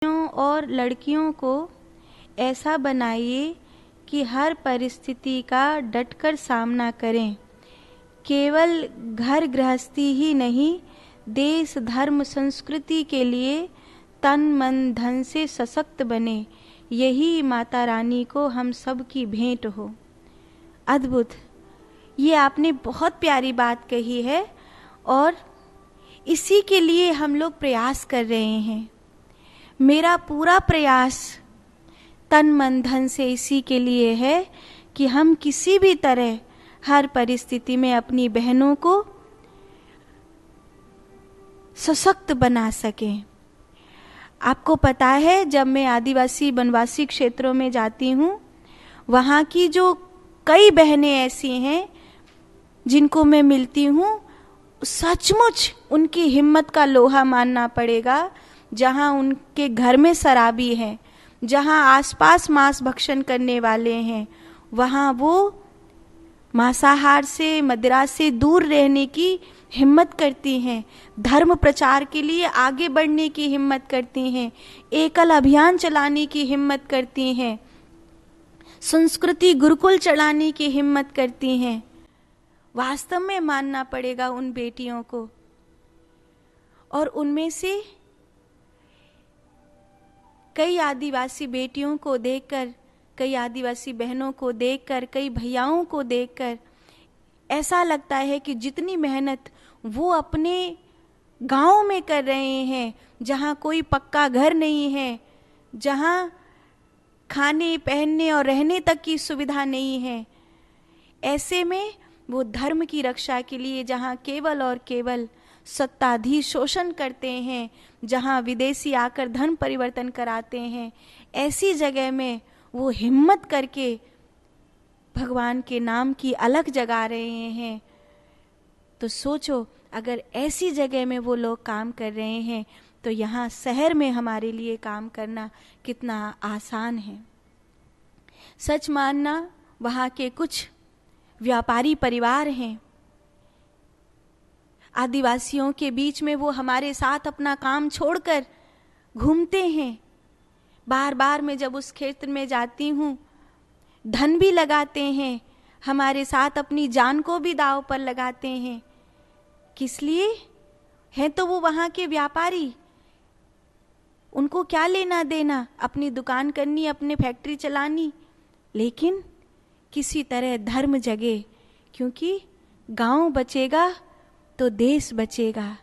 और लड़कियों को ऐसा बनाइए कि हर परिस्थिति का डटकर सामना करें। केवल घर गृहस्थी ही नहीं, देश धर्म संस्कृति के लिए तन मन धन से सशक्त बने। यही माता रानी को हम सब की भेंट हो। अद्भुत, ये आपने बहुत प्यारी बात कही है और इसी के लिए हम लोग प्रयास कर रहे हैं। मेरा पूरा प्रयास तन मन धन से इसी के लिए है कि हम किसी भी तरह हर परिस्थिति में अपनी बहनों को सशक्त बना सकें। आपको पता है, जब मैं आदिवासी वनवासी क्षेत्रों में जाती हूँ, वहाँ की जो कई बहनें ऐसी हैं जिनको मैं मिलती हूँ, सचमुच उनकी हिम्मत का लोहा मानना पड़ेगा। जहाँ उनके घर में शराबी हैं, जहाँ आसपास मांस भक्षण करने वाले हैं, वहाँ वो मांसाहार से मदिरा से दूर रहने की हिम्मत करती हैं, धर्म प्रचार के लिए आगे बढ़ने की हिम्मत करती हैं, एकल अभियान चलाने की हिम्मत करती हैं, संस्कृति गुरुकुल चलाने की हिम्मत करती हैं। वास्तव में मानना पड़ेगा उन बेटियों को। और उनमें से कई आदिवासी बेटियों को देखकर, कई आदिवासी बहनों को देखकर, कई भैयाओं को देखकर ऐसा लगता है कि जितनी मेहनत वो अपने गांव में कर रहे हैं, जहां कोई पक्का घर नहीं है, जहां खाने पहनने और रहने तक की सुविधा नहीं है, ऐसे में वो धर्म की रक्षा के लिए जहां केवल और केवल सत्ताधीश शोषण करते हैं, जहां विदेशी आकर धन परिवर्तन कराते हैं, ऐसी जगह में वो हिम्मत करके भगवान के नाम की अलख जगा रहे हैं। तो सोचो, अगर ऐसी जगह में वो लोग काम कर रहे हैं तो यहाँ शहर में हमारे लिए काम करना कितना आसान है। सच मानना, वहाँ के कुछ व्यापारी परिवार हैं, आदिवासियों के बीच में वो हमारे साथ अपना काम छोड़कर घूमते हैं। बार बार मैं जब उस क्षेत्र में जाती हूँ, धन भी लगाते हैं, हमारे साथ अपनी जान को भी दांव पर लगाते हैं। किस लिए? हैं तो वो वहाँ के व्यापारी, उनको क्या लेना देना, अपनी दुकान करनी, अपने फैक्ट्री चलानी, लेकिन किसी तरह धर्म जगे, क्योंकि गांव बचेगा तो देश बचेगा।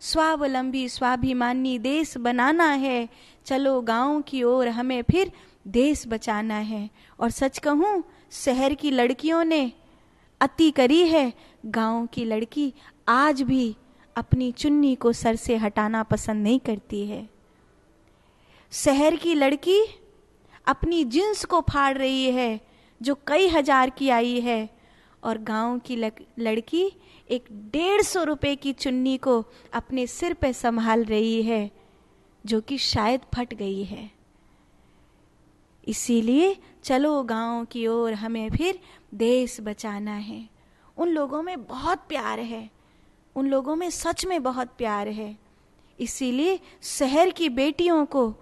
स्वावलंबी स्वाभिमानी देश बनाना है, चलो गांव की ओर हमें फिर देश बचाना है। और सच कहूँ, शहर की लड़कियों ने अति करी है, गांव की लड़की आज भी अपनी चुन्नी को सर से हटाना पसंद नहीं करती है। शहर की लड़की अपनी जींस को फाड़ रही है जो कई हजार की आई है, और गांव की लड़की एक 150 रुपए की चुन्नी को अपने सिर पे संभाल रही है जो कि शायद फट गई है। इसीलिए चलो गांव की ओर हमें फिर देश बचाना है। उन लोगों में बहुत प्यार है, उन लोगों में सच में बहुत प्यार है। इसीलिए शहर की बेटियों को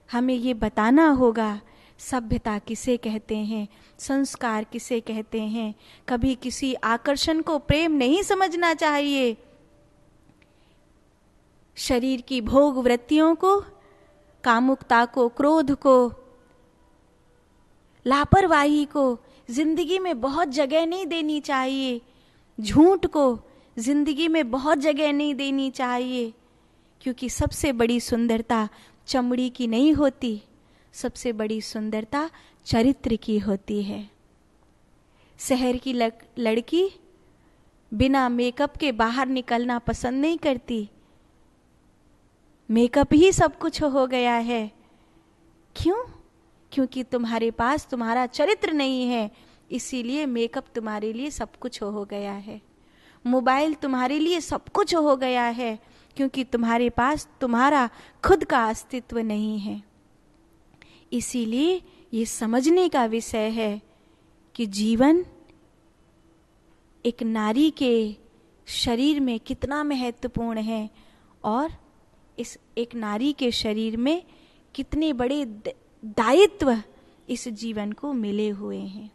हमें ये बताना होगा, सभ्यता किसे कहते हैं, संस्कार किसे कहते हैं। कभी किसी आकर्षण को प्रेम नहीं समझना चाहिए। शरीर की भोग वृत्तियों को, कामुकता को, क्रोध को, लापरवाही को जिंदगी में बहुत जगह नहीं देनी चाहिए। झूठ को जिंदगी में बहुत जगह नहीं देनी चाहिए, क्योंकि सबसे बड़ी सुंदरता चमड़ी की नहीं होती, सबसे बड़ी सुंदरता चरित्र की होती है। शहर की लड़की बिना मेकअप के बाहर निकलना पसंद नहीं करती। मेकअप ही सब कुछ हो गया है। क्यों? क्योंकि तुम्हारे पास तुम्हारा चरित्र नहीं है, इसीलिए मेकअप तुम्हारे लिए सब कुछ हो गया है। मोबाइल तुम्हारे लिए सब कुछ हो गया है, क्योंकि तुम्हारे पास तुम्हारा खुद का अस्तित्व नहीं है। इसीलिए ये समझने का विषय है कि जीवन एक नारी के शरीर में कितना महत्वपूर्ण है और इस एक नारी के शरीर में कितने बड़े दायित्व इस जीवन को मिले हुए हैं।